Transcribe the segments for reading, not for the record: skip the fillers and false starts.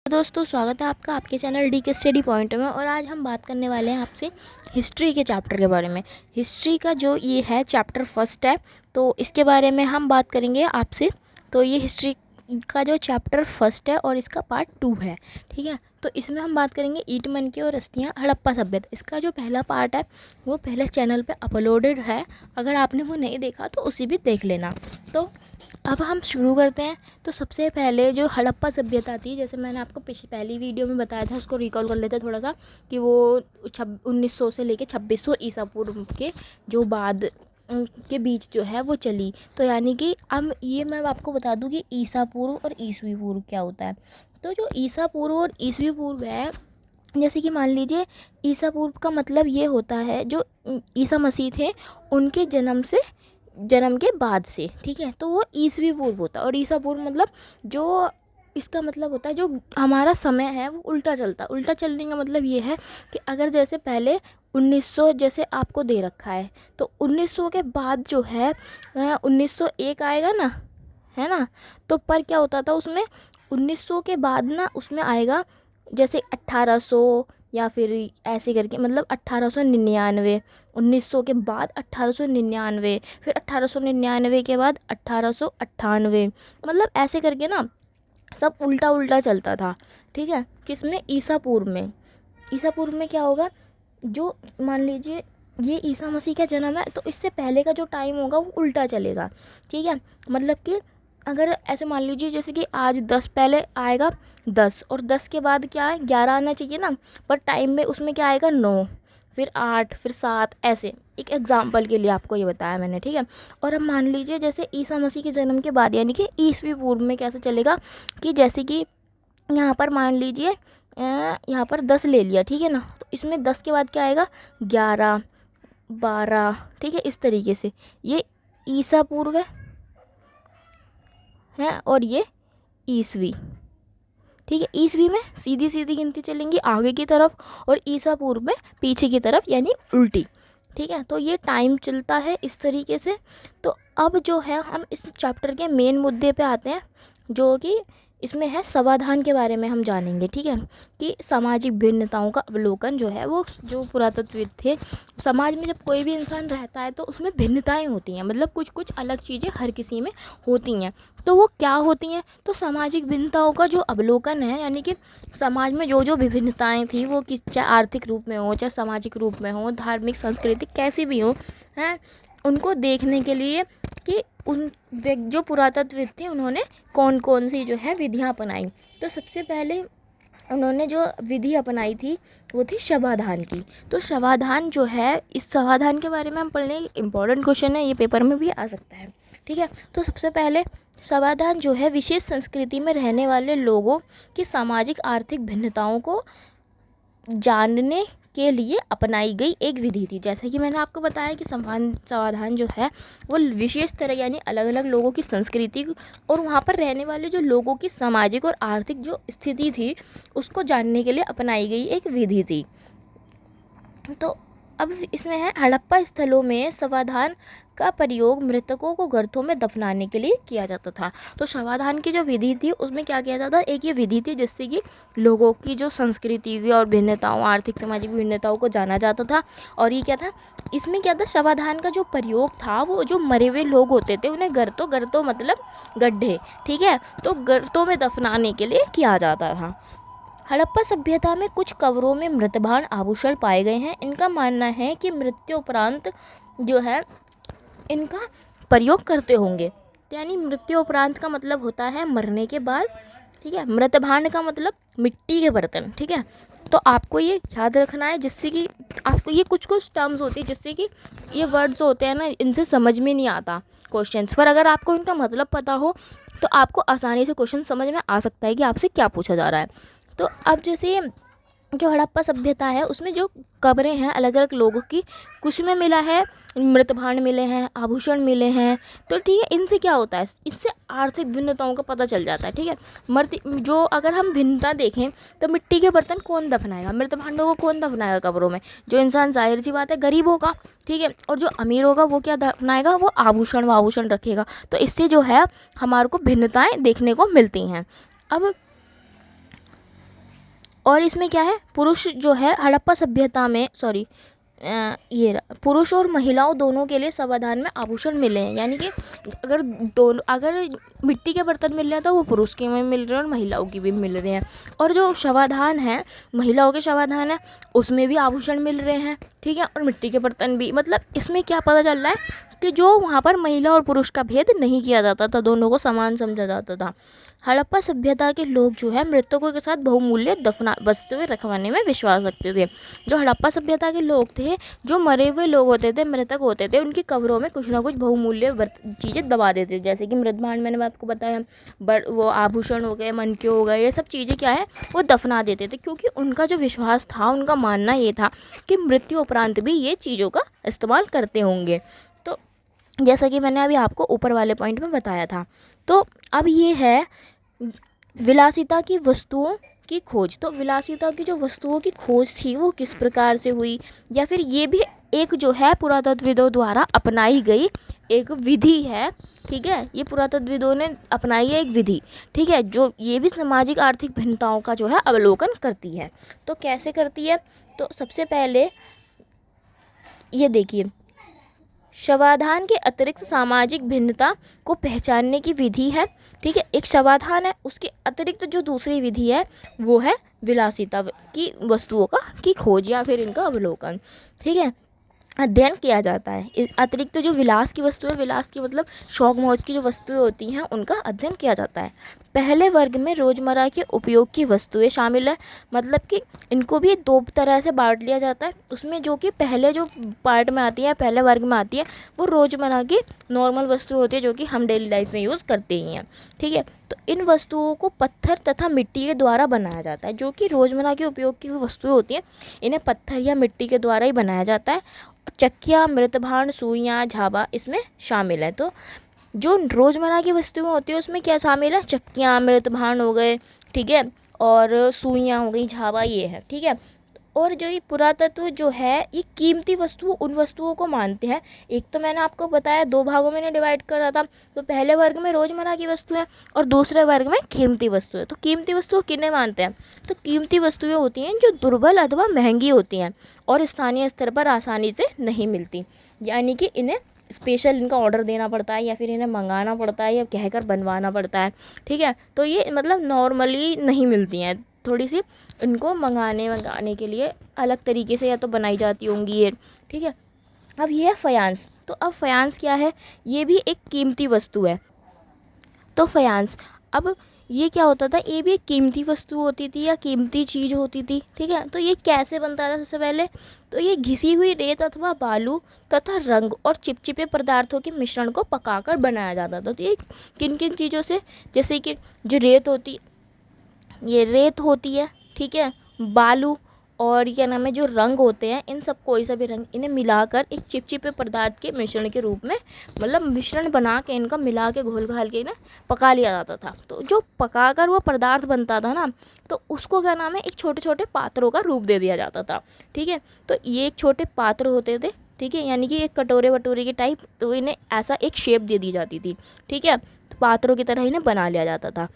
दोस्तों स्वागत है आपका आपके चैनल डी के स्टडी पॉइंट में। और आज हम बात करने वाले हैं आपसे हिस्ट्री के चैप्टर के बारे में। हिस्ट्री का जो ये है चैप्टर फर्स्ट है, तो इसके बारे में हम बात करेंगे आपसे। तो ये हिस्ट्री का जो चैप्टर फर्स्ट है और इसका पार्ट 2 है, ठीक है। तो इसमें हम बात करेंगे ईंट मन की और अस्थियाँ हड़प्पा सभ्यता। इसका जो पहला पार्ट है वो पहले चैनल पे अपलोडेड है, अगर आपने वो नहीं देखा तो उसी भी देख लेना। तो अब हम शुरू करते हैं। तो सबसे पहले जो हड़प्पा सभ्यता थी, जैसे मैंने आपको पहली वीडियो में बताया था, उसको रिकॉल कर लेते हैं थोड़ा सा कि वो 1900 से लेके 2600 ईसा पूर्व के जो बाद के बीच जो है वो चली। तो यानी कि अब ये मैं आपको बता दूं कि ईसा पूर्व और ईसवी पूर्व क्या होता है। तो जो ईसा पूर्व और ईसवी पूर्व है, जैसे कि मान लीजिए ईसा पूर्व का मतलब ये होता है जो ईसा मसीह थे उनके जन्म के बाद से, ठीक है। तो वो ईसवी पूर्व होता है। और ईसा पूर्व मतलब जो इसका मतलब होता है जो हमारा समय है वो उल्टा चलता है। उल्टा चलने का मतलब ये है कि अगर जैसे पहले 1900 जैसे आपको दे रखा है, तो 1900 के बाद जो है 1901 आएगा ना, है ना। तो पर क्या होता था उसमें 1900 के बाद ना उसमें आएगा जैसे 1800 या फिर ऐसे करके, मतलब 1899, 1900 के बाद 1899, फिर 1899 के बाद 1898, मतलब ऐसे करके ना सब उल्टा उल्टा चलता था, ठीक है। किसमें? ईसा पूर्व में। ईसा पूर्व में क्या होगा, जो मान लीजिए ये ईसा मसीह का जन्म है तो इससे पहले का जो टाइम होगा वो उल्टा चलेगा, ठीक है। मतलब कि अगर ऐसे मान लीजिए जैसे कि आज 10 पहले आएगा 10, और 10 के बाद क्या है 11 आना चाहिए ना, पर टाइम में उसमें क्या आएगा 9, फिर 8, फिर 7, ऐसे एक एग्जाम्पल के लिए आपको ये बताया मैंने, ठीक है। और अब मान लीजिए जैसे ईसा मसीह के जन्म के बाद यानी कि ईसवी पूर्व में कैसे चलेगा कि जैसे कि यहाँ पर मान लीजिए यहाँ पर 10 ले लिया, ठीक है ना। तो इसमें 10 के बाद क्या आएगा 11, 12, ठीक है। इस तरीके से ये ईसा पूर्व है और ये ईसवी, ठीक है। ईसवी में सीधी सीधी गिनती चलेंगी आगे की तरफ, और ईसा पूर्व में पीछे की तरफ यानी उल्टी, ठीक है। तो ये टाइम चलता है इस तरीके से। तो अब जो है हम इस चैप्टर के मेन मुद्दे पे आते हैं, जो कि इसमें है समाधान के बारे में हम जानेंगे, ठीक है। कि सामाजिक भिन्नताओं का अवलोकन जो है वो जो पुरातत्वविद थे, समाज में जब कोई भी इंसान रहता है तो उसमें भिन्नताएं होती हैं, मतलब कुछ कुछ अलग चीज़ें हर किसी में होती हैं। तो वो क्या होती हैं? तो सामाजिक भिन्नताओं का जो अवलोकन है, यानी कि समाज में जो जो विभिन्नताएं थी वो किस, चाहे आर्थिक रूप में हो, चाहे सामाजिक रूप में हो, धार्मिक सांस्कृतिक कैसी भी हो, हैं, उनको देखने के लिए कि उन जो पुरातत्वविद थे उन्होंने कौन कौन सी जो है विधियाँ अपनाई। तो सबसे पहले उन्होंने जो विधि अपनाई थी वो थी शवाधान की। तो शवाधान जो है, इस शवाधान के बारे में हम पढ़ने, इम्पॉर्टेंट क्वेश्चन है, ये पेपर में भी आ सकता है, ठीक है। तो सबसे पहले शवाधान जो है विशेष संस्कृति में रहने वाले लोगों की सामाजिक आर्थिक भिन्नताओं को जानने के लिए अपनाई गई एक विधि थी। जैसे कि मैंने आपको बताया कि समाधान जो है वो विशेष तरह यानी अलग अलग लोगों की संस्कृति और वहाँ पर रहने वाले जो लोगों की सामाजिक और आर्थिक जो स्थिति थी उसको जानने के लिए अपनाई गई एक विधि थी। तो अब इसमें है हड़प्पा स्थलों में शवाधान का प्रयोग मृतकों को गर्तों में दफनाने के लिए किया जाता था। तो शवाधान की जो विधि थी उसमें क्या किया जाता था, एक ये विधि थी जिससे कि लोगों की जो संस्कृति की और भिन्नताओं, आर्थिक सामाजिक भिन्नताओं को जाना जाता था। और ये क्या था, इसमें क्या था, शवाधान का जो प्रयोग था वो जो मरे हुए लोग होते थे उन्हें गर्तों मतलब गड्ढे, ठीक है, तो गर्तों में दफनाने के लिए किया जाता था। हड़प्पा सभ्यता में कुछ कब्रों में मृतभांड आभूषण पाए गए हैं। इनका मानना है कि मृत्यु उपरांत जो है इनका प्रयोग करते होंगे। यानी मृत्यु उपरांत का मतलब होता है मरने के बाद, ठीक है। मृतभांड का मतलब मिट्टी के बर्तन, ठीक है। तो आपको ये याद रखना है, जिससे कि आपको ये कुछ कुछ टर्म्स होती है जिससे कि ये वर्ड्स होते हैं ना, इनसे समझ में नहीं आता क्वेश्चंस, पर अगर आपको इनका मतलब पता हो तो आपको आसानी से क्वेश्चन समझ में आ सकता है कि आपसे क्या पूछा जा रहा है। तो अब जैसे जो हड़प्पा सभ्यता है उसमें जो कब्रें हैं अलग अलग लोगों की, कुछ में मिला है मृतभांड मिले हैं, आभूषण मिले हैं, तो ठीक है। इनसे क्या होता है, इससे आर्थिक भिन्नताओं का पता चल जाता है, ठीक है। जो अगर हम भिन्नता देखें तो मिट्टी के बर्तन कौन दफनाएगा, मृतभांडों को कौन दफनाएगा कब्रों में, जो इंसान जाहिर सी बात है गरीब होगा, ठीक है। और जो अमीर होगा वो क्या दफनाएगा, वो आभूषण रखेगा। तो इससे जो है हमारे को भिन्नताएँ देखने को मिलती हैं। अब और इसमें क्या है, पुरुष जो है हड़प्पा सभ्यता में, सॉरी, पुरुष और महिलाओं दोनों के लिए समाधान में आभूषण मिले हैं। यानी कि अगर मिट्टी के बर्तन मिल रहे हैं तो वो पुरुष के में मिल रहे हैं और महिलाओं की भी मिल रहे हैं। और जो शवाधान है, महिलाओं के शवाधान है, उसमें भी आभूषण मिल रहे हैं, ठीक है, और मिट्टी के बर्तन भी। मतलब इसमें क्या पता चल रहा है कि जो वहाँ पर महिला और पुरुष का भेद नहीं किया जाता था, दोनों को समान समझा जाता था। हड़प्पा सभ्यता के लोग जो है मृतकों के साथ बहुमूल्य दफना वस्तुएं रखवाने में विश्वास रखते थे। जो हड़प्पा सभ्यता के लोग थे, जो मरे हुए लोग होते थे, मृतक होते थे, उनकी कब्रों में कुछ ना कुछ बहुमूल्य चीज़ें दबा देते थे। जैसे कि मृत भांड मैंने आपको बताया, वो आभूषण हो गए, मनके हो गए, ये सब चीज़ें क्या है वो दफना देते थे, क्योंकि उनका जो विश्वास था, उनका मानना ये था कि मृत्यु उपरांत भी ये चीज़ों का इस्तेमाल करते होंगे। तो जैसा कि मैंने अभी आपको ऊपर वाले पॉइंट में बताया था। तो अब ये है विलासिता की वस्तुओं की खोज। तो विलासिता की जो वस्तुओं की खोज थी वो किस प्रकार से हुई, या फिर ये भी एक जो है पुरातत्वविदों द्वारा अपनाई गई एक विधि है, ठीक है, ये पुरातत्वविदों ने अपनाई है एक विधि, ठीक है, जो ये भी सामाजिक आर्थिक भिन्नताओं का जो है अवलोकन करती है। तो कैसे करती है, तो सबसे पहले ये देखिए, शवाधान के अतिरिक्त सामाजिक भिन्नता को पहचानने की विधि है, ठीक है, एक शवाधान है, उसके अतिरिक्त जो दूसरी विधि है वो है विलासिता की वस्तुओं का की खोज या फिर इनका अवलोकन, ठीक है, अध्ययन किया जाता है। इस अतिरिक्त जो विलास की वस्तुएं, विलास की मतलब शौक मौज की जो वस्तुएं होती हैं उनका अध्ययन किया जाता है। पहले वर्ग में रोज़मर्रा के उपयोग की वस्तुएं शामिल है, मतलब कि इनको भी दो तरह से बांट लिया जाता है। उसमें जो कि पहले जो पार्ट में आती है, पहले वर्ग में आती है, वो रोज़मर्रा की नॉर्मल वस्तुएं होती है जो कि हम डेली लाइफ में यूज़ करते ही हैं, ठीक है। तो इन वस्तुओं को पत्थर तथा मिट्टी के द्वारा बनाया जाता है। जो कि रोज़मर्रा के उपयोग की वस्तुएं होती हैं, इन्हें पत्थर या मिट्टी के द्वारा ही बनाया जाता है। चक्कियाँ, मृतभांड, सुइयाँ, झाबा इसमें शामिल है। तो जो रोज़मर्रा की वस्तुएं होती है उसमें क्या शामिल है, चक्कियाँ, मृतभांड हो गए, ठीक है, और सुइयाँ हो गई, झाबा ये है, ठीक है। और जो ये पुरातत्व जो है ये कीमती वस्तु उन वस्तुओं को मानते हैं। एक तो मैंने आपको बताया दो भागों में डिवाइड करा था, तो पहले वर्ग में रोज़मर्रा की वस्तुएं और दूसरे वर्ग में कीमती वस्तुएं। तो कीमती वस्तुओं किन्हें मानते हैं, तो कीमती वस्तुएं होती हैं जो दुर्बल अथवा महंगी होती हैं और स्थानीय स्तर पर आसानी से नहीं मिलती, यानी कि इन्हें स्पेशल इनका ऑर्डर देना पड़ता है या फिर इन्हें मंगाना पड़ता है या कहकर बनवाना पड़ता है, ठीक है। तो ये मतलब नॉर्मली नहीं मिलती हैं, थोड़ी सी इनको मंगाने के लिए अलग तरीके से या तो बनाई जाती होंगी ये, ठीक है। अब ये है फयांस। तो अब फयांस क्या है, ये भी एक कीमती वस्तु है। तो फयांस, अब ये क्या होता था, ये भी एक कीमती वस्तु होती थी या कीमती चीज़ होती थी, ठीक है। तो ये कैसे बनता था, सबसे पहले तो ये घिसी हुई रेत अथवा बालू तथा रंग और चिपचिपे पदार्थों के मिश्रण को पकाकर बनाया जाता था। तो ये किन किन चीज़ों से, जैसे कि जो रेत होती, ये रेत होती है, ठीक है, बालू और क्या नाम है जो रंग होते हैं, इन सब कोई सा भी रंग इन्हें मिलाकर एक चिपचिपे पदार्थ के मिश्रण के रूप में, मतलब मिश्रण बना के इनका मिला के घोल घाल के इन्हें पका लिया जाता था। तो जो पकाकर वो पदार्थ बनता था ना, तो उसको क्या नाम है, एक छोटे छोटे पात्रों का रूप दे दिया जाता था, ठीक है। तो ये एक छोटे पात्र होते थे, ठीक है, यानी कि एक कटोरे वटोरे के टाइप, तो इन्हें ऐसा एक शेप दे दी जाती थी, ठीक है। तो पात्रों की तरह इन्हें बना लिया जाता था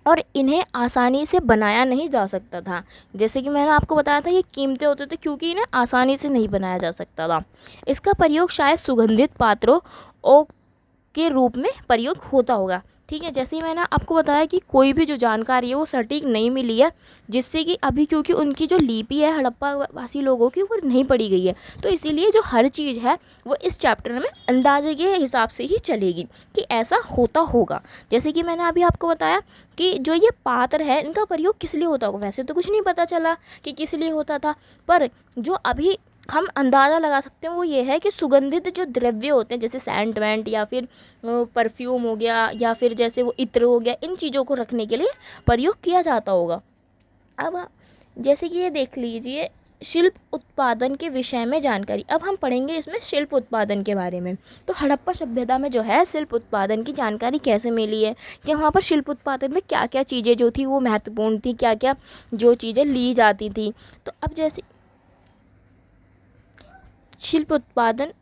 और इन्हें आसानी से बनाया नहीं जा सकता था। जैसे कि मैंने आपको बताया था ये कीमती होते थे क्योंकि इन्हें आसानी से नहीं बनाया जा सकता था। इसका प्रयोग शायद सुगंधित पात्रों और के रूप में प्रयोग होता होगा, ठीक है। जैसे ही मैंने आपको बताया कि कोई भी जो जानकारी है वो सटीक नहीं मिली है, जिससे कि अभी क्योंकि उनकी जो लिपि है हड़प्पा वासी लोगों की वो नहीं पढ़ी गई है, तो इसीलिए जो हर चीज़ है वो इस चैप्टर में अंदाजे के हिसाब से ही चलेगी कि ऐसा होता होगा। जैसे कि मैंने अभी आपको बताया कि जो ये पात्र है इनका प्रयोग किस लिए होता होगा, वैसे तो कुछ नहीं पता चला कि किस लिए होता था, पर जो अभी हम अंदाज़ा लगा सकते हैं वो ये है कि सुगंधित जो द्रव्य होते हैं जैसे सैंट वैंट या फिर परफ्यूम हो गया या फिर जैसे वो इत्र हो गया, इन चीज़ों को रखने के लिए प्रयोग किया जाता होगा। अब जैसे कि ये देख लीजिए शिल्प उत्पादन के विषय में जानकारी, अब हम पढ़ेंगे इसमें शिल्प उत्पादन के बारे में। तो हड़प्पा सभ्यता में जो है शिल्प उत्पादन की जानकारी कैसे मिली है कि वहाँ पर शिल्प उत्पादन में क्या क्या चीज़ें जो थी वो महत्वपूर्ण थी, क्या क्या जो चीज़ें ली जाती थी। तो अब जैसे शिल्प उत्पादन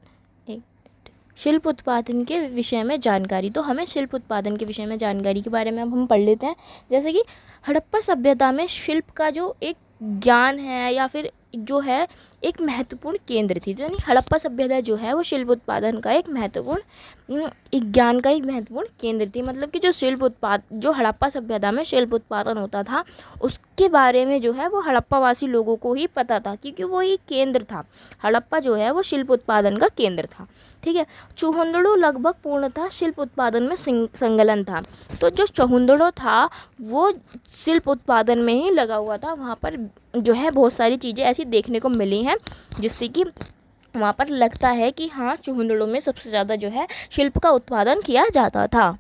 शिल्प उत्पादन के विषय में जानकारी। तो हमें शिल्प उत्पादन के विषय में जानकारी के बारे में अब हम पढ़ लेते हैं। जैसे कि हड़प्पा सभ्यता में शिल्प का जो एक ज्ञान है या फिर जो है एक महत्वपूर्ण केंद्र थी। तो यानी हड़प्पा सभ्यता जो है वो शिल्प उत्पादन का एक महत्वपूर्ण एक ज्ञान का एक महत्वपूर्ण केंद्र थी। मतलब कि जो हड़प्पा सभ्यता में शिल्प उत्पादन होता था उसके बारे में जो है वो हड़प्पावासी लोगों को ही पता था, क्योंकि वो एक केंद्र था। हड़प्पा जो है वो शिल्प उत्पादन का केंद्र था। ठीक है। चुहंदड़ो लगभग पूर्णतः शिल्प उत्पादन में संलग्न था। तो जो चुहंदड़ो था वो शिल्प उत्पादन में ही लगा हुआ था। वहाँ पर जो है बहुत सारी चीज़ें ऐसी देखने को मिली हैं जिससे कि वहाँ पर लगता है कि हाँ, चुहंदड़ो में सबसे ज़्यादा जो है शिल्प का उत्पादन किया जाता था।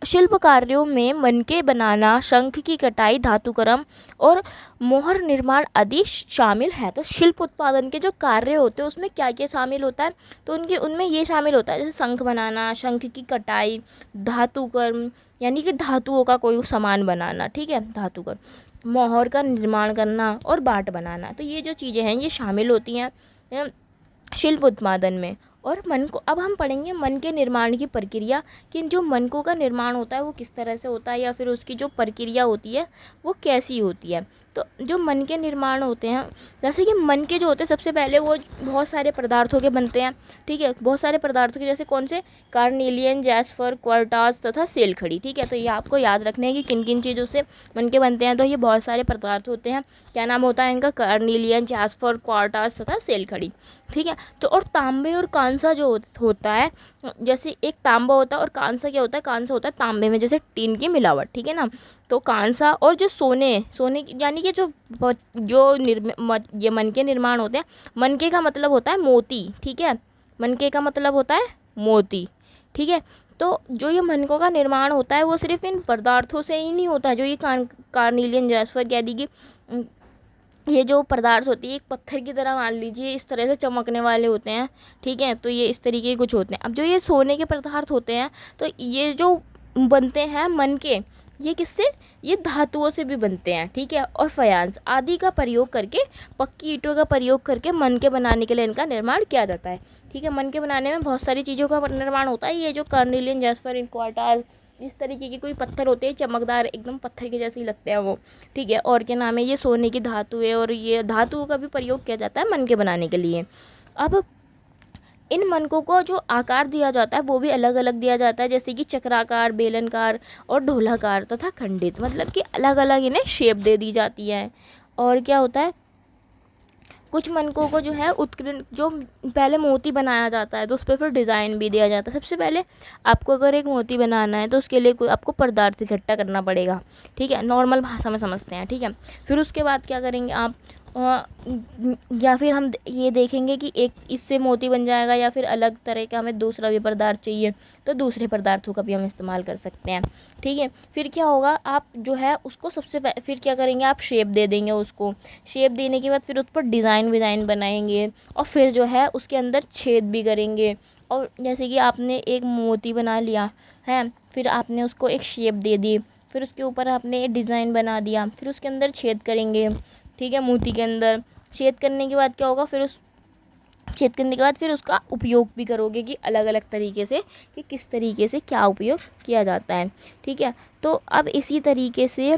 शिल्प कार्यों में मनके बनाना, शंख की कटाई, धातुकर्म और मोहर निर्माण आदि शामिल है। तो शिल्प उत्पादन के जो कार्य होते हैं उसमें क्या क्या शामिल होता है, तो उनमें ये शामिल होता है जैसे शंख बनाना, शंख की कटाई, धातुकर्म यानी कि धातुओं का कोई सामान बनाना, ठीक है, धातुकर्म, मोहर का निर्माण करना और बाट बनाना। तो ये जो चीज़ें हैं ये शामिल होती हैं शिल्प उत्पादन में। और मन को अब हम पढ़ेंगे मन के निर्माण की प्रक्रिया, कि जो मनकों का निर्माण होता है वो किस तरह से होता है या फिर उसकी जो प्रक्रिया होती है वो कैसी होती है। तो जो मन के निर्माण होते हैं, जैसे कि मन के जो होते हैं सबसे पहले वो बहुत सारे पदार्थों के बनते हैं। ठीक है, बहुत सारे पदार्थों के, जैसे कौन से, कार्नेलियन, जैस्पर, क्वार्टाज तथा सेलखड़ी। ठीक है, तो ये आपको याद रखना है कि किन किन चीज़ों से मन के बनते हैं। तो ये बहुत सारे पदार्थ होते हैं। क्या नाम होता है इनका? कार्नेलियन, जैस्पर, क्वार्टाज तथा सेलखड़ी। ठीक है। तो और तांबे और कांसा जो होता है, जैसे एक तांबा होता है और कांसा क्या होता है? कांसा होता है तांबे में, जैसे टीन की मिलावट। ठीक है ना। तो कांसा और जो सोने यानी कि ये मन के निर्माण होते हैं। मनके का मतलब होता है मोती। ठीक है, मनके का मतलब होता है मोती। ठीक है। तो जो ये मनकों का निर्माण होता है वो सिर्फ इन पदार्थों से ही नहीं होता है। जो ये कार्नेलियन, जैस्पर यानी कि ये जो पदार्थ होती है एक पत्थर की तरह मान लीजिए, इस तरह से चमकने वाले होते हैं। ठीक है, तो ये इस तरीके के कुछ होते हैं। अब जो ये सोने के पदार्थ होते हैं तो ये जो बनते हैं मन के, ये किससे? ये धातुओं से भी बनते हैं। ठीक है, और फयांस आदि का प्रयोग करके, पक्की ईंटों का प्रयोग करके मन के बनाने के लिए इनका निर्माण किया जाता है। ठीक है, मन के बनाने में बहुत सारी चीज़ों का निर्माण होता है। ये जो कार्नेलियन, जैस्पर, क्वार्टाज, इस तरीके के कोई पत्थर होते हैं चमकदार, एकदम पत्थर के जैसे ही लगते हैं वो। ठीक है, और क्या नाम है, ये सोने की धातु है और ये धातुओं का भी प्रयोग किया जाता है मन के बनाने के लिए। अब इन मनकों को जो आकार दिया जाता है वो भी अलग अलग दिया जाता है, जैसे कि चक्राकार, बेलनाकार और ढोलाकार तथा खंडित। मतलब कि अलग अलग इन्हें शेप दे दी जाती है। और क्या होता है, कुछ मनकों को जो है उत्कीर्ण, जो पहले मोती बनाया जाता है तो उस पर फिर डिज़ाइन भी दिया जाता है। सबसे पहले आपको अगर एक मोती बनाना है तो उसके लिए कोई आपको पदार्थ इकट्ठा करना पड़ेगा। ठीक है, नॉर्मल भाषा में समझते हैं। ठीक है, फिर उसके बाद क्या करेंगे आप, या फिर हम ये देखेंगे कि एक इससे मोती बन जाएगा या फिर अलग तरह का हमें दूसरा भी पदार्थ चाहिए तो दूसरे पदार्थों का भी हम इस्तेमाल कर सकते हैं। ठीक है, फिर क्या होगा, आप जो है उसको फिर क्या करेंगे, आप शेप दे देंगे उसको। शेप देने के बाद फिर उस पर डिज़ाइन बनाएंगे और फिर जो है उसके अंदर छेद भी करेंगे। और जैसे कि आपने एक मोती बना लिया है, फिर आपने उसको एक शेप दे दी, फिर उसके ऊपर आपने डिज़ाइन बना दिया, फिर उसके अंदर छेद करेंगे। ठीक है, मोती के अंदर छेद करने के बाद क्या होगा, फिर उस छेद करने के बाद फिर उसका उपयोग भी करोगे कि अलग अलग तरीके से, कि किस तरीके से क्या उपयोग किया जाता है। ठीक है, तो अब इसी तरीके से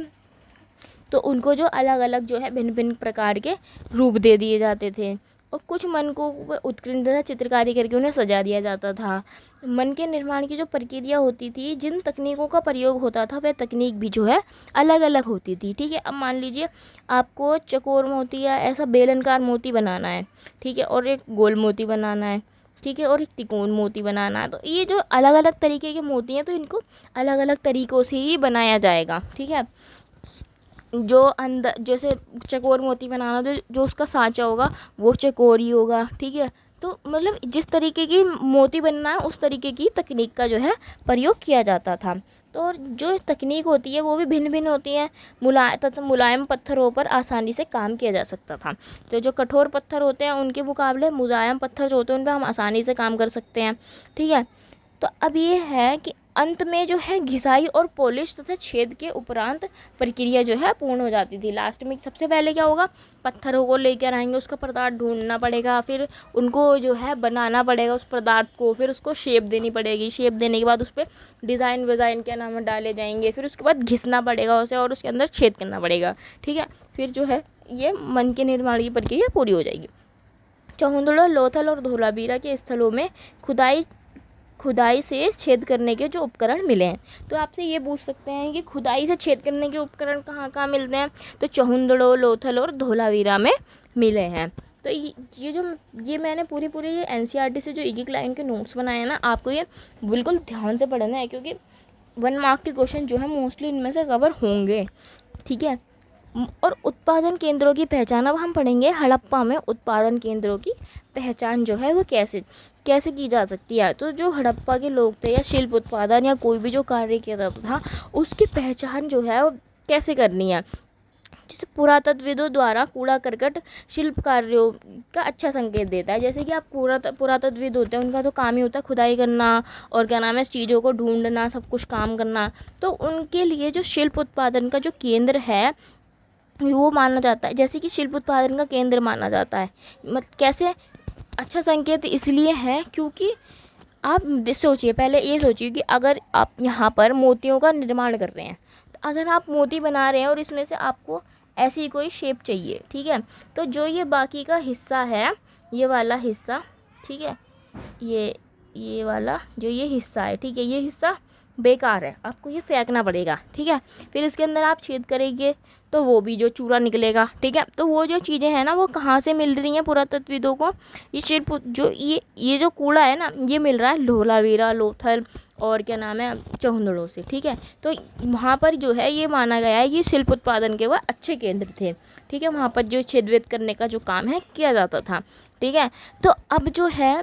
तो उनको जो अलग अलग जो है भिन्न भिन्न प्रकार के रूप दे दिए जाते थे। और कुछ मन को उत्कीर्ण चित्रकारी करके उन्हें सजा दिया जाता था। मन के निर्माण की जो प्रक्रिया होती थी, जिन तकनीकों का प्रयोग होता था वह तकनीक भी जो है अलग अलग होती थी। ठीक है, अब मान लीजिए आपको चकोर मोती या ऐसा बेलनकार मोती बनाना है। ठीक है, और एक गोल मोती बनाना है। ठीक है, और एक तिकोन मोती बनाना है। तो ये जो अलग अलग तरीके के मोती हैं तो इनको अलग अलग तरीक़ों से ही बनाया जाएगा। ठीक है, जो अंदर जैसे चकोर मोती बनाना तो जो उसका सांचा होगा वो चकोर ही होगा। ठीक है, तो मतलब जिस तरीके की मोती बनना है उस तरीके की तकनीक का जो है प्रयोग किया जाता था। तो और जो तकनीक होती है वो भी भिन्न भिन्न होती है। मुलायम पत्थरों पर आसानी से काम किया जा सकता था। तो जो कठोर पत्थर होते हैं उनके मुकाबले मुलायम पत्थर जो होते हैं उन पर हम आसानी से काम कर सकते हैं। ठीक है, तो अब ये है कि अंत में जो है घिसाई और पॉलिश तथा छेद के उपरांत प्रक्रिया जो है पूर्ण हो जाती थी। लास्ट में सबसे पहले क्या होगा, पत्थरों को लेकर आएंगे, उसका पदार्थ ढूंढना पड़ेगा, फिर उनको जो है बनाना पड़ेगा उस पदार्थ को, फिर उसको शेप देनी पड़ेगी, शेप देने के बाद उस पर डिज़ाइन विज़ाइन क्या नाम है डाले जाएंगे, फिर उसके बाद घिसना पड़ेगा उसे और उसके अंदर छेद करना पड़ेगा। ठीक है, फिर जो है ये मन के निर्माण की प्रक्रिया पूरी हो जाएगी। चौहुंदड़ो, लोथल और धोलावीरा के स्थलों में खुदाई से छेद करने के जो उपकरण मिले हैं। तो आपसे ये पूछ सकते हैं कि खुदाई से छेद करने के उपकरण कहाँ कहाँ मिलते हैं, तो चौहुंदड़ो, लोथल और धोलावीरा में मिले हैं। तो ये मैंने पूरी ये एनसीईआरटी से जो एक एक लाइन के नोट्स बनाए हैं ना, आपको ये बिल्कुल ध्यान से पढ़ना है, क्योंकि 1 मार्क के क्वेश्चन जो है मोस्टली इनमें से कवर होंगे। ठीक है, और उत्पादन केंद्रों की पहचान अब हम पढ़ेंगे हड़प्पा में उत्पादन केंद्रों की पहचान जो है वो कैसे की जा सकती है। तो जो हड़प्पा के लोग थे या शिल्प उत्पादन या कोई भी जो कार्य किया जाता था उसकी पहचान जो है वो कैसे करनी है, जैसे पुरातत्वविदों द्वारा कूड़ा करकट शिल्प कार्यों का अच्छा संकेत देता है। जैसे कि आप पुरातत्वविद होते हैं, उनका तो काम ही होता है खुदाई करना और क्या नाम है चीज़ों को ढूंढना, सब कुछ काम करना। तो उनके लिए जो शिल्प उत्पादन का जो केंद्र है वो माना जाता है, जैसे कि शिल्प उत्पादन का केंद्र माना जाता है। कैसे अच्छा संकेत इसलिए है क्योंकि आप सोचिए, पहले ये सोचिए कि अगर आप यहाँ पर मोतियों का निर्माण कर रहे हैं, तो अगर आप मोती बना रहे हैं और इसमें से आपको ऐसी कोई शेप चाहिए, ठीक है, तो जो ये बाकी का हिस्सा है, ये वाला हिस्सा, ठीक है, ये वाला जो ये हिस्सा है, ठीक है, ये हिस्सा बेकार है, आपको ये फेंकना पड़ेगा। ठीक है, फिर इसके अंदर आप छेद करेंगे तो वो भी जो चूरा निकलेगा। ठीक है, तो वो जो चीज़ें हैं ना वो कहाँ से मिल रही हैं पुरातत्वविदों को, ये शिल्प जो ये जो कूड़ा है ना ये मिल रहा है धोलावीरा, लोथल और क्या नाम है चौहुंदड़ों से। ठीक है, तो वहाँ पर जो है ये माना गया है ये शिल्प उत्पादन के वह अच्छे केंद्र थे। ठीक है, वहाँ पर जो छेद करने का जो काम है किया जाता था। ठीक है, तो अब जो है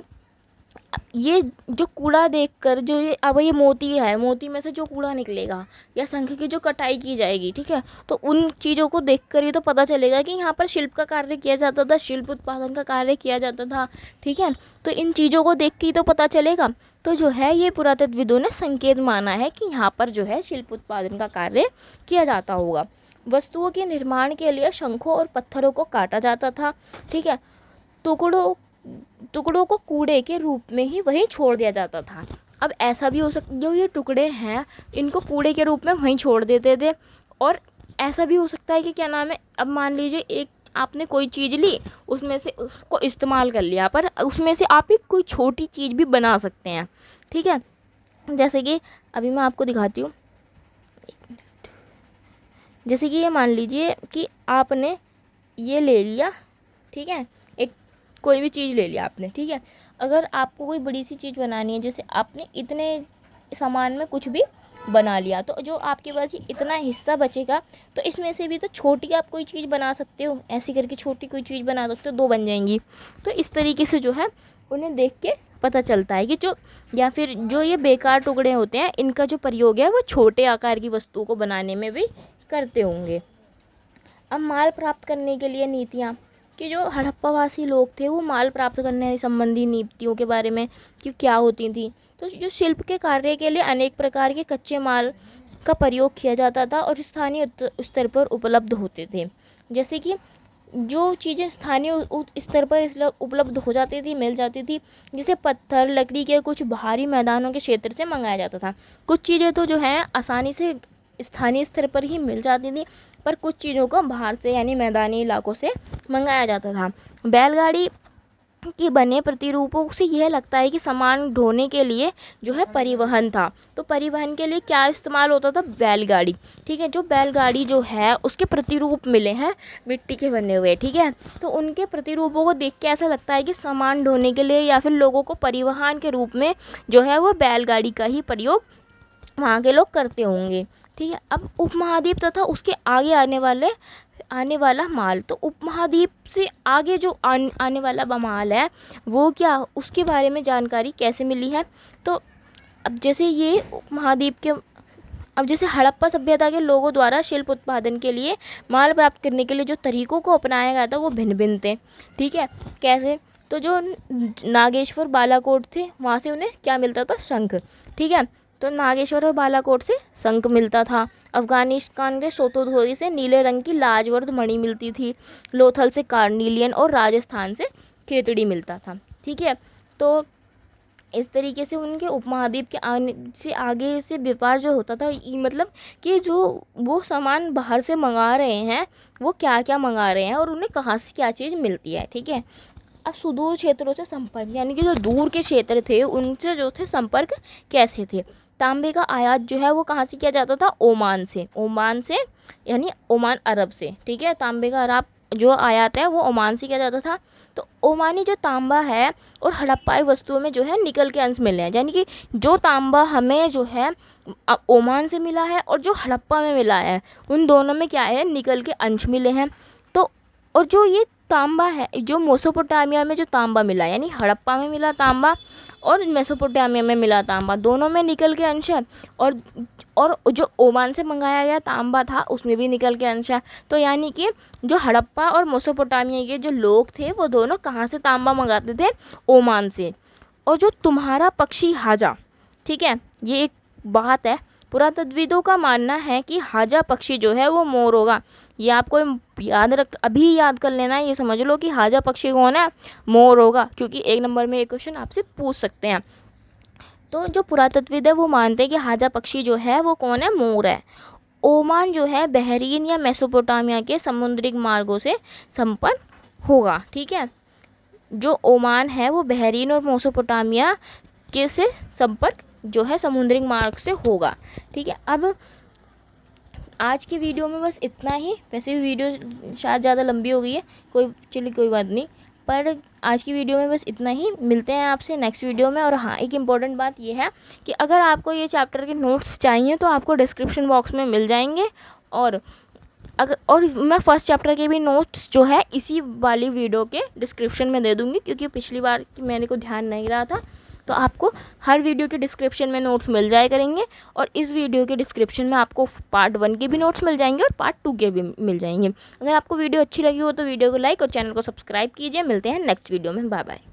ये जो कूड़ा देखकर जो ये मोती है, मोती में से जो कूड़ा निकलेगा या शंख की जो कटाई की जाएगी, ठीक है, तो उन चीज़ों को देखकर ही तो पता चलेगा कि यहाँ पर शिल्प का कार्य किया जाता था, शिल्प उत्पादन का कार्य किया जाता था। ठीक है, तो इन चीज़ों को देख के ही तो पता चलेगा। तो जो है ये पुरातत्वविदों ने संकेत माना है कि यहाँ पर जो है शिल्प उत्पादन का कार्य किया जाता होगा। वस्तुओं के निर्माण के लिए शंखों और पत्थरों को काटा जाता था। ठीक है, टुकड़ों को कूड़े के रूप में ही वहीं छोड़ दिया जाता था। अब ऐसा भी हो सकता, जो ये टुकड़े हैं इनको कूड़े के रूप में वहीं छोड़ देते थे, और ऐसा भी हो सकता है कि क्या नाम है, अब मान लीजिए एक आपने कोई चीज़ ली, उसमें से उसको इस्तेमाल कर लिया, पर उसमें से आप एक कोई छोटी चीज़ भी बना सकते हैं। ठीक है, जैसे कि अभी मैं आपको दिखाती हूँ, जैसे कि ये मान लीजिए कि आपने ये ले लिया, ठीक है, एक कोई भी चीज़ ले लिया आपने। ठीक है, अगर आपको कोई बड़ी सी चीज़ बनानी है, जैसे आपने इतने सामान में कुछ भी बना लिया, तो जो आपके पास ये इतना हिस्सा बचेगा, तो इसमें से भी तो छोटी आप कोई चीज़ बना सकते हो, ऐसी करके छोटी कोई चीज़ बना सकते हो, 2 बन जाएंगी। तो इस तरीके से जो है उन्हें देख के पता चलता है कि जो या फिर जो ये बेकार टुकड़े होते हैं इनका जो प्रयोग है वो छोटे आकार की वस्तुओं को बनाने में भी करते होंगे। अब माल प्राप्त करने के लिए नीतियाँ, कि जो हड़प्पावासी लोग थे वो माल प्राप्त करने संबंधी नीतियों के बारे में कि क्या होती थी। तो जो शिल्प के कार्य के लिए अनेक प्रकार के कच्चे माल का प्रयोग किया जाता था और स्थानीय स्तर पर उपलब्ध होते थे। जैसे कि जो चीज़ें स्थानीय स्तर पर उपलब्ध हो जाती थी, मिल जाती थी, जैसे पत्थर, लकड़ी के कुछ बाहरी मैदानों के क्षेत्र से मंगाया जाता था। कुछ चीज़ें तो जो है आसानी से स्थानीय स्तर पर ही मिल जाती थी, पर कुछ चीज़ों को बाहर से यानी मैदानी इलाकों से मंगाया जाता था। बैलगाड़ी के बने प्रतिरूपों से यह लगता है कि सामान ढोने के लिए जो है परिवहन था। तो परिवहन के लिए क्या इस्तेमाल होता था, बैलगाड़ी। ठीक है, जो बैलगाड़ी जो है उसके प्रतिरूप मिले हैं मिट्टी के बने हुए। ठीक है, तो उनके प्रतिरूपों को देख के ऐसा लगता है कि सामान ढोने के लिए या फिर लोगों को परिवहन के रूप में जो है वो बैलगाड़ी का ही प्रयोग वहाँ के लोग करते होंगे। ठीक है, अब उपमहाद्वीप तथा उसके आगे आने वाला माल, तो उपमहाद्वीप से आगे जो आने वाला माल है वो क्या, उसके बारे में जानकारी कैसे मिली है। तो अब जैसे ये उपमहाद्वीप के, अब जैसे हड़प्पा सभ्यता के लोगों द्वारा शिल्प उत्पादन के लिए माल प्राप्त करने के लिए जो तरीकों को अपनाया गया था वो भिन्न भिन्न थे। ठीक है, कैसे, तो जो नागेश्वर बालाकोट थे वहाँ से उन्हें क्या मिलता था, शंख। ठीक है, तो नागेश्वर और बालाकोट से शंख मिलता था। अफगानिस्तान के सोतोधोरी से नीले रंग की लाजवर्द मणि मिलती थी। लोथल से कार्निलियन और राजस्थान से खेतड़ी मिलता था। ठीक है, तो इस तरीके से उनके उपमहाद्वीप के आने से आगे से व्यापार जो होता था, मतलब कि जो वो सामान बाहर से मंगा रहे हैं वो क्या क्या मंगा रहे हैं और उन्हें कहाँ से क्या चीज़ मिलती है। ठीक है, अब सुदूर क्षेत्रों से संपर्क, यानी कि जो दूर के क्षेत्र थे उनसे जो थे संपर्क कैसे थे। तांबे का आयात जो है वो कहाँ से किया जाता था, ओमान से। ओमान से यानी ओमान अरब से। ठीक है, तांबे का अरब जो आयात है वो ओमान से किया जाता था। तो ओमानी जो तांबा है और हड़प्पाई वस्तुओं में जो है निकल के अंश मिले हैं, यानी कि जो तांबा हमें जो है ओमान से मिला है और जो हड़प्पा में मिला है उन दोनों में क्या है, निकल के अंश मिले हैं। तो और जो ये तांबा है, जो मेसोपोटामिया में जो तांबा मिला, यानी हड़प्पा में मिला तांबा और मेसोपोटामिया में मिला तांबा, दोनों में निकल के अंश है। और जो ओमान से मंगाया गया तांबा था उसमें भी निकल के अंश है। तो यानी कि जो हड़प्पा और मेसोपोटामिया के जो लोग थे वो दोनों कहाँ से तांबा मंगाते थे, ओमान से। और जो तुम्हारा पक्षी हाजा, ठीक है, ये एक बात है, पुरातत्वविदों का मानना है कि हाजा पक्षी जो है वो मोर होगा। ये आपको अभी याद कर लेना है, ये समझ लो कि हाजा पक्षी कौन है, मोर होगा, क्योंकि 1 नंबर में ये क्वेश्चन आपसे पूछ सकते हैं। तो जो पुरातत्वविद है वो मानते हैं कि हाजा पक्षी जो है वो कौन है, मोर है। ओमान जो है बहरीन या मेसोपोटामिया के समुद्री मार्गों से संपन्न होगा। ठीक है, जो ओमान है वो बहरीन और मेसोपोटामिया के से संपर्क जो है समुद्री मार्ग से होगा। ठीक है, अब आज की वीडियो में बस इतना ही। वैसे भी वीडियो शायद ज़्यादा लंबी हो गई है, कोई बात नहीं, पर आज की वीडियो में बस इतना ही। मिलते हैं आपसे नेक्स्ट वीडियो में। और हाँ, एक इम्पॉर्टेंट बात ये है कि अगर आपको ये चैप्टर के नोट्स चाहिए तो आपको डिस्क्रिप्शन बॉक्स में मिल जाएंगे। और मैं फर्स्ट चैप्टर के भी नोट्स जो है इसी वाली वीडियो के डिस्क्रिप्शन में दे दूँगी, क्योंकि पिछली बार की मेरे को ध्यान नहीं रहा था। तो आपको हर वीडियो के डिस्क्रिप्शन में नोट्स मिल जाया करेंगे। और इस वीडियो के डिस्क्रिप्शन में आपको पार्ट 1 के भी नोट्स मिल जाएंगे और पार्ट 2 के भी मिल जाएंगे। अगर आपको वीडियो अच्छी लगी हो तो वीडियो को लाइक और चैनल को सब्सक्राइब कीजिए। मिलते हैं नेक्स्ट वीडियो में, बाय बाय।